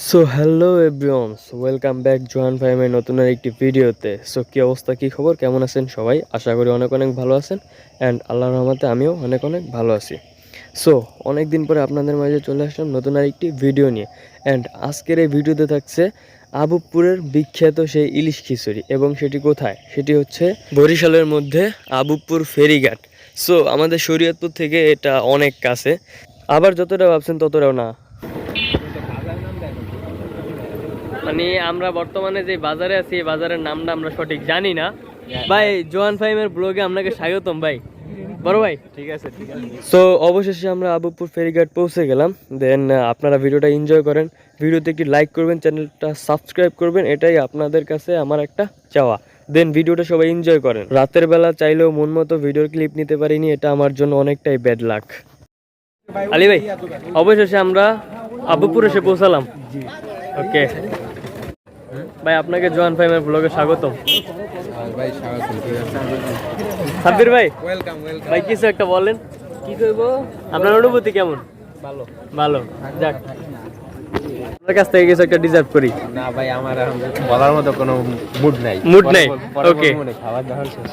So hello everyone, welcome back জোহান ফাইমের নতুন একটি ভিডিওতে। সো কী অবস্থা, কী খবর, কেমন আছেন সবাই? আশা করি অনেক অনেক ভালো আছেন অ্যান্ড আল্লাহর রহমতে আমিও অনেক অনেক ভালো আছি। সো অনেক দিন পরে আপনাদের মাঝে চলে আসলাম নতুন আরেকটি ভিডিও নিয়ে। অ্যান্ড আজকের এই ভিডিওতে থাকছে আবুপুরের বিখ্যাত সেই ইলিশ খিচুড়ি, এবং সেটি কোথায়? সেটি হচ্ছে বরিশালের মধ্যে আবুপুর ফেরিঘাট। সো আমাদের শরীয়তপুর থেকে এটা অনেক কাছে, আবার যতটা ভাবছেন ততটাও না। মানে আমরা বর্তমানে যে বাজারে আছি, এই বাজারের নামটা আমরা সঠিক জানি না ভাই। জোয়ান ফাইমের ব্লগে আপনাকে স্বাগতম ভাই, বড় ভাই। ঠিক আছে। সো অবশেষে আমরা আবুপুর ফেরিঘাট পৌঁছে গেলাম। দেন আপনারা ভিডিওটা এনজয় করেন, ভিডিওতে একটি লাইক করবেন, চ্যানেলটা সাবস্ক্রাইব করবেন, এটাই আপনাদের কাছে আমার একটা চাওয়া। দেন ভিডিওটা সবাই এনজয় করেন। রাতের বেলা চাইলেও মন মতো ভিডিওর ক্লিপ নিতে পারিনি, এটা আমার জন্য অনেকটাই ব্যাড লাক। আলী ভাই, অবশেষে আমরা আবুপুর এসে পৌঁছালাম। ওকে ভাই, আপনাকে জোয়ান ফাইমের ব্লগে স্বাগতম। ভাই স্বাগতম। সাব্বির ভাই, ওয়েলকাম ওয়েলকাম। ভাই কিছু একটা বলেন, কি করবো? আপনার অনুভূতি কেমন? ভালো ভালো, যাক আপনার কাছ থেকে কিছু একটা ডিজার্ভ করি। না ভাই, আমার এখন বলার মতো কোনো মুড নাই। মুড নাই? ওকে, খাবার দাবার শেষ।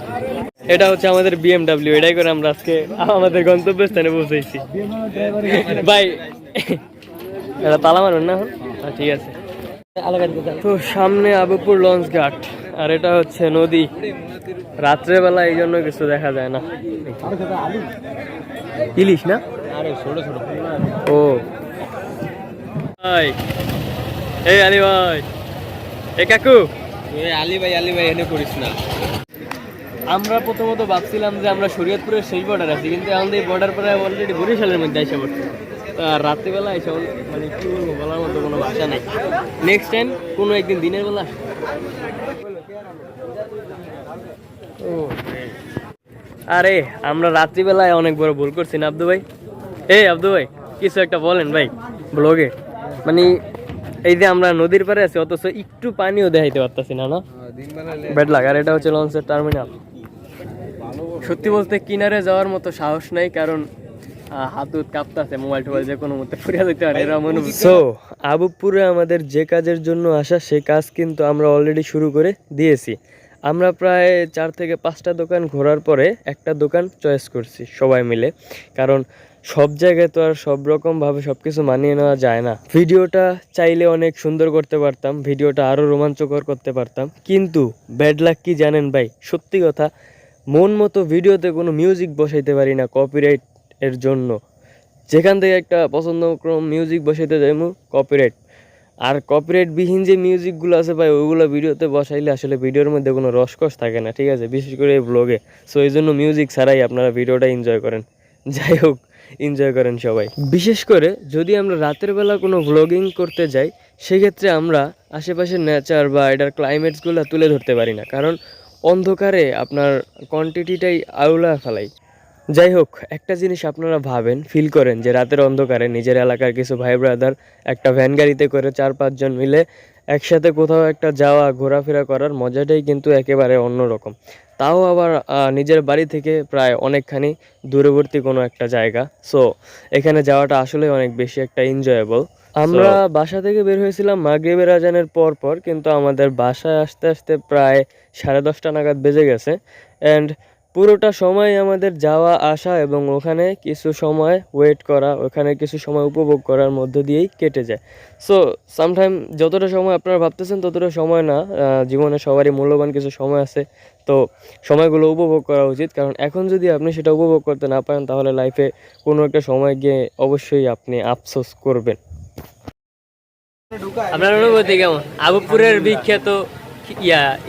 এটা হচ্ছে আমাদের বিএমডাব্লিউ, এটাই করে আমরা আজকে আমাদের গন্তব্যস্থানে পৌঁছেছি। ভাই এটা তালা মারবেন না এখন? ঠিক আছে। তো সামনে আবুপুর লঞ্চ ঘাট, আর এটা হচ্ছে নদী। রাত্রেবেলা এই জন্য কিছু দেখা যায় না। ইলিশ না? আরে ছোট ছোট। ও ভাই, এই আলী ভাই, এ কাকু। আলী ভাই এনে করিস না। আমরা প্রথমত ভাবছিলাম যে আমরা শরীয়তপুরের সেই বর্ডার আছি, কিন্তু আমাদের এই বর্ডার পরে অলরেডি বরিশালের মধ্যে এসে পড়ছে। রাত্রিবেলা এসে মানে কি বলবো, বলার মতো কোনো ভাষা নেই। নেক্সট টাইম কোনো একদিন দিনের বেলা। আরে আমরা রাত্রিবেলায় অনেক বড় ভুল করছি না আব্দু ভাই? এই আব্দু ভাই, কিছু একটা বলেন ভাই ব্লগে। মানে এই যে আমরা নদীর পাড়ে আছি, অথচ একটু পানিও দেখাইতে পারতাছি না। না ব্যাড লাগ। আর এটা হচ্ছে লঞ্চের টার্মিনাল। সত্যি বলতে কিনারে যাওয়ার মতো সাহস নাই, কারণ হাত কাঁপতাছে, মোবাইল টোবাইল যে কোনো মধ্যে ফুরিয়ে যেতে পারে এরকম অনুভূতি। সো আবুপুরে আমাদের যে কাজের জন্য আসা, সে কাজ কিন্তু আমরা অলরেডি শুরু করে দিয়েছি। আমরা প্রায় 4 থেকে 5টা দোকান ঘোরার পরে একটা দোকান চয়েস করছি সবাই মিলে, কারণ সব জায়গায় তো আর সব রকমভাবে সব কিছু মানিয়ে নেওয়া যায় না। ভিডিওটা চাইলে অনেক সুন্দর করতে পারতাম, ভিডিওটা আরও রোমাঞ্চকর করতে পারতাম, কিন্তু ব্যাড লাক কি জানেন ভাই? সত্যি কথা, মন মতো ভিডিওতে কোনো মিউজিক বসাইতে পারি না কপিরাইট এর জন্য। যেখান থেকে একটা পছন্দক্রম মিউজিক বসাইতে যাইমু, কপিরাইট। আর কপিরাইট বিহীন যে মিউজিকগুলো আছে ভাই, ওইগুলো ভিডিওতে বসাইলে আসলে ভিডিওর মধ্যে কোনো রসকস থাকে না, ঠিক আছে, বিশেষ করে এই ব্লগে। সো এই জন্য মিউজিক ছাড়াই আপনারা ভিডিওটা এনজয় করেন। যাই হোক, এনজয় করেন সবাই। বিশেষ করে যদি আমরা রাতের বেলা কোনো ব্লগিং করতে যাই, সেক্ষেত্রে আমরা আশেপাশের নেচার বা এটার ক্লাইমেটসগুলো তুলে ধরতে পারি না, কারণ অন্ধকারে আপনার কোয়ান্টিটিটাই আউলা ফেলাই। যাই হোক, একটা জিনিস আপনারা ভাবেন, ফিল করেন যে রাতের অন্ধকারে নিজের এলাকার কিছু ভাই ব্রাদার একটা ভ্যান গাড়িতে করে 4-5 জন মিলে একসাথে কোথাও একটা যাওয়া, ঘোরাফেরা করার মজাটাই কিন্তু একেবারে অন্যরকম। তাও আবার নিজের বাড়ি থেকে প্রায় অনেকখানি দূরবর্তী কোনো একটা জায়গা। সো এখানে যাওয়াটা আসলে অনেক বেশি একটা এনজয়েবল। আমরা বাসা থেকে বের হয়েছিলাম মাগরিবের আজানের পর, কিন্তু আমাদের বাসায় আসতে আসতে প্রায় 10:30 নাগাদ বেজে গেছে। অ্যান্ড পুরোটা সময় আমাদের যাওয়া আসা এবং ওখানে কিছু সময় ওয়েট করা, ওখানে কিছু সময় উপভোগ করার মধ্য দিয়েই কেটে যায়। সো সামটাইম যতটা সময় আপনারা ভাবতেছেন ততটা সময় না, জীবনে সবারই মূল্যবান কিছু সময় আছে, তো সময়গুলো উপভোগ করা উচিত। কারণ এখন যদি আপনি সেটা উপভোগ করতে না পারেন, তাহলে লাইফে কোনো একটা সময় গিয়ে অবশ্যই আপনি আফসোস করবেন। আপনার অনুভূতি কেমন? আবুপুরের বিখ্যাত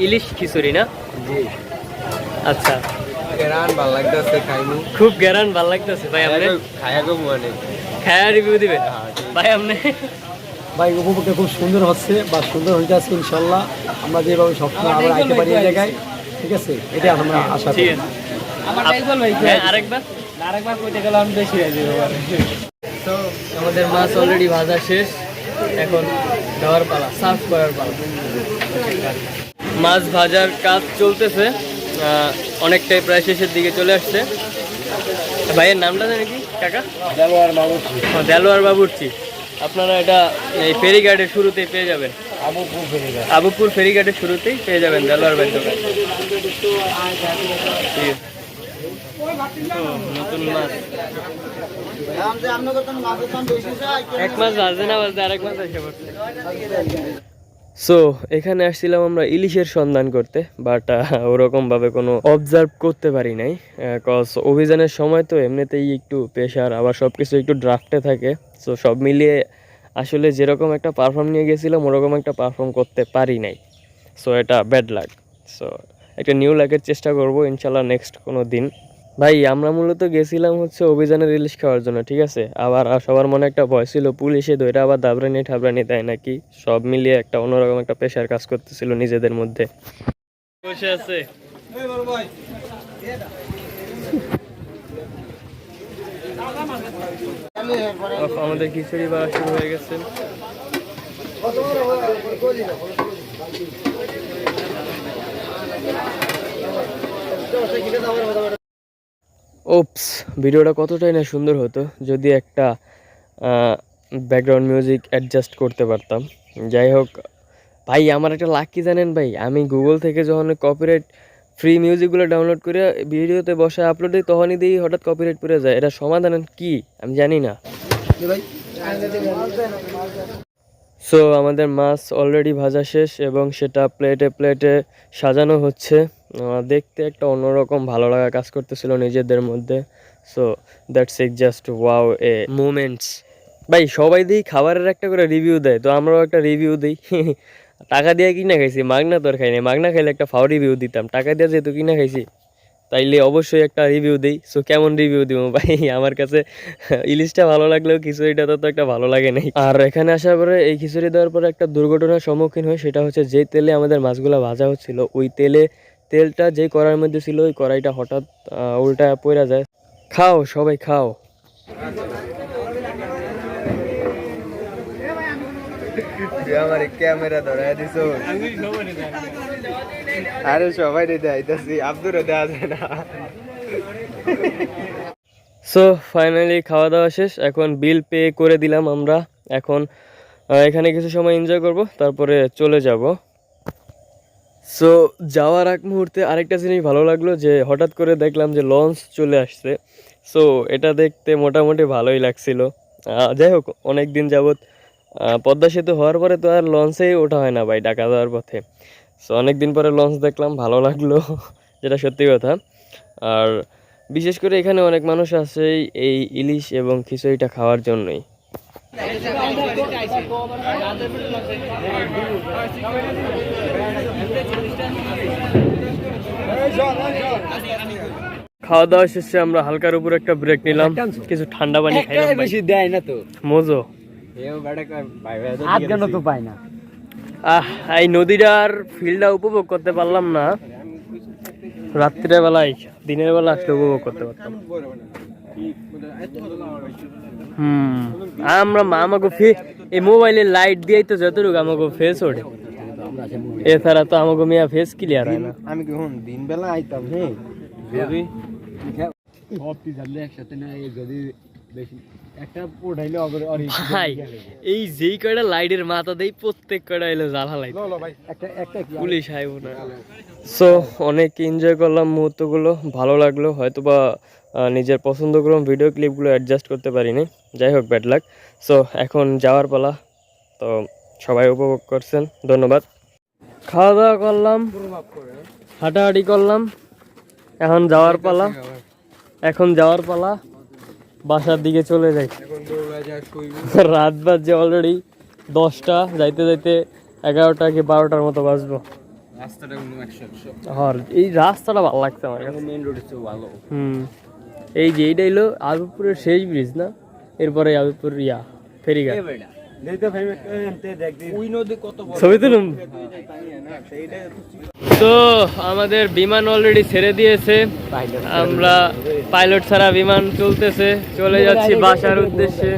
ইলিশ খিচুড়ি না? আচ্ছা, গেরান ভাল লাগতেছে, খাইমু খুব গেরান ভাল লাগতেছে ভাই। আপনি খায়া গো মানে খায়া রিভিউ দিবেন ভাই? আপনি ভাই উপভোগটা খুব সুন্দর হচ্ছে বা সুন্দর হয়ে যাচ্ছে ইনশাল্লাহ। আমরা যেভাবে সবসময় আবার আইতে পারি এই জায়গায়, ঠিক আছে, এটা আমরা আশা করি। আরেকবার কইতে গেলে আমি বেশি হয়ে যাবে। তো আমাদের মাছ অলরেডি ভাজা শেষ, এখন দেওয়ার পালা, সার্ভ করার পালা। মাছ ভাজার কাজ চলতেছে, অনেকটাই প্রায় শেষের দিকে চলে আসছে। ভাইয়ের নামটা জানি কি কাকা? দেলোয়ার বাবুর্চি। দেলোয়ার বাবুর্চি। আপনারা এটা এই ফেরিঘাটের শুরুতেই পেয়ে যাবেন, আবুপুর ফেরিঘাটের শুরুতেই পেয়ে যাবেন দেলোয়ার ভাইয়ের দোকান। ঠিক আছে। তো, নতুন মাছ 1 মাস বাজে না বাজে আরেক মাস এসে পড়ছে। সো এখানে আসছিলাম আমরা ইলিশের সন্ধান করতে, বাট ওরকম ভাবে কোনো অবজার্ভ করতে পারি নাই, কজ অভিযানের সময় তো এমনিতেই একটু প্রেশার, আবার সব কিছু একটু ড্রাফটে থাকে। সো সব মিলিয়ে আসলে যেরকম একটা পারফর্ম নিয়ে গেছিলাম ওরকম একটা পারফর্ম করতে পারি নাই। সো এটা ব্যাড লাক। সো একটা নিউ লাকের চেষ্টা করব ইনশাল্লাহ নেক্সট কোনো দিন। ভাই আমরা মূলত গেছিলাম হচ্ছে অভিযানের ইলিশ খাওয়ার জন্য, ঠিক আছে। আবার সবার মনে একটা ভয় ছিল পুলিশে ধরে আবার দাবরানি ঠাবরানি দেয় নাকি, সব মিলিয়ে একটা অন্যরকম একটা প্রেশার কাজ করতেছিল নিজেদের মধ্যে। বসে আছে আমাদের খিচুড়ি বাড়া শুরু হয়ে গেছে। ওপস, ভিডিওটা কতটাই না সুন্দর হতো যদি একটা ব্যাকগ্রাউন্ড মিউজিক অ্যাডজাস্ট করতে পারতাম। যাই হোক ভাই, আমার একটা লাক কি জানেন ভাই, আমি গুগল থেকে যখন কপিরাইট ফ্রি মিউজিকগুলো ডাউনলোড করে ভিডিওতে বসে আপলোড দিই তখনই দিই হঠাৎ কপিরাইট পড়ে যায়। এটা সমাধান কি আমি জানি না। সো আমাদের মাছ অলরেডি ভাজা শেষ এবং সেটা প্লেটে প্লেটে সাজানো হচ্ছে। দেখতে একটা অন্যরকম ভালো লাগা কাজ করতেছিল নিজেদের মধ্যে। So that's it, just wow A moments. ভাই সবাই দিই খাবারের একটা করে রিভিউ দেয়, তো আমরাও একটা রিভিউ দিই। টাকা দিয়ে কিনা খাইছি, মাগনা তো আর খাই নাই। মাগনা খাইলে একটা ফাও রিভিউ দিতাম, টাকা দিয়ে যেহেতু কিনা খাইছি তাইলে অবশ্যই একটা রিভিউ দিই। সো কেমন রিভিউ দিব ভাই, আমার কাছে ইলিশটা ভালো লাগলেও খিচুড়িটা তো একটা ভালো লাগে নাই। আর এখানে আসার পরে এই খিচুড়ি দেওয়ার পরে একটা দুর্ঘটনার সম্মুখীন হয়, সেটা হচ্ছে যে তেলে আমাদের মাছগুলো ভাজা হচ্ছিল ওই তেলটা যেই কড়াইয়ের মধ্যে ছিল ওই কড়াইটা হঠাৎ উল্টা পড়ে যায়। খাও সবাই খাও। আমার ক্যামেরা ধরায় দিছো, আরে সবাই দেখাইতেছি, আব্দুর দেওয়া যায় না। সো ফাইনালি খাওয়া দাওয়া শেষ, এখন বিল পে করে দিলাম আমরা। এখন এখানে কিছু সময় এনজয় করব, তারপরে চলে যাব। সো যাওয়ার আগ মুহূর্তে আরেকটা জিনিস ভালো লাগলো যে হঠাৎ করে দেখলাম যে লঞ্চ চলে আসছে। সো এটা দেখতে মোটামুটি ভালোই লাগছিল। যাই হোক, অনেক দিন যাবৎ পদ্মা সেতু হওয়ার পরে তো আর লঞ্চেই ওঠা হয় না ভাই ঢাকা যাওয়ার পথে। সো অনেক দিন পরে লঞ্চ দেখলাম, ভালো লাগলো, যেটা সত্যি কথা। আর বিশেষ করে এখানে অনেক মানুষ আছে এই ইলিশ এবং খিচুড়িটা খাওয়ার জন্যই। খাওয়া দাওয়া শেষে আমরা হালকার উপর একটা ব্রেক নিলাম, কিছু ঠান্ডা পানি খাইলাম। বেশি দেয় না তো মজো তো পায় না। এই নদীটার ফিলটা উপভোগ করতে পারলাম না, রাত্রির বেলায়, দিনের বেলা আসলে উপভোগ করতে পারতাম। আমরা আমাকে এই মোবাইলের লাইট দিয়েই তো যতটুকু আমাকে ফেস ওঠে, এছাড়া তো আমাকে মিয়া ফেস ক্লিয়ার হয় না। আমি কি দিন বেলা আইতাম, হ্যাঁ যদি একসাথে না, যদি বেশি একটা পড়াইলে ভাই এই যেই কয়টা লাইটের মাথা দেই প্রত্যেক কয়টা এলো জ্বালা লাইট, পুলিশ আইব না। সো অনেক এনজয় করলাম মুহূর্তগুলো, ভালো লাগলো। হয়তোবা নিজের পছন্দ করলাম ভিডিও ক্লিপগুলো অ্যাডজাস্ট করতে পারিনি, যাই হোক ব্যাড লাক। সো এখন যাওয়ার পালা, তো সবাই উপভোগ করছেন, ধন্যবাদ। খাওয়া দাওয়া করলাম, হাঁটাহাঁটি করলাম, এখন যাওয়ার পালা, বাসার দিকে চলে যাই। রাত বাজে অলরেডি 10টা, যাইতে যাইতে 11টা কি 12টার মতো বাজবো। এই রাস্তাটা ভালো লাগছে আমার কাছে, মেইন রোড হচ্ছে ভালো। এই যে এইটা হলো আবিপুরের শেষ ব্রিজ না, এরপরে আবিপুর ফেরিঘাট। ছবি তুলুন। তো আমাদের বিমান অলরেডি ছেড়ে দিয়েছে, আমরা পাইলট ছাড়া বিমান চলতেছে, চলে যাচ্ছি বাসার উদ্দেশ্যে।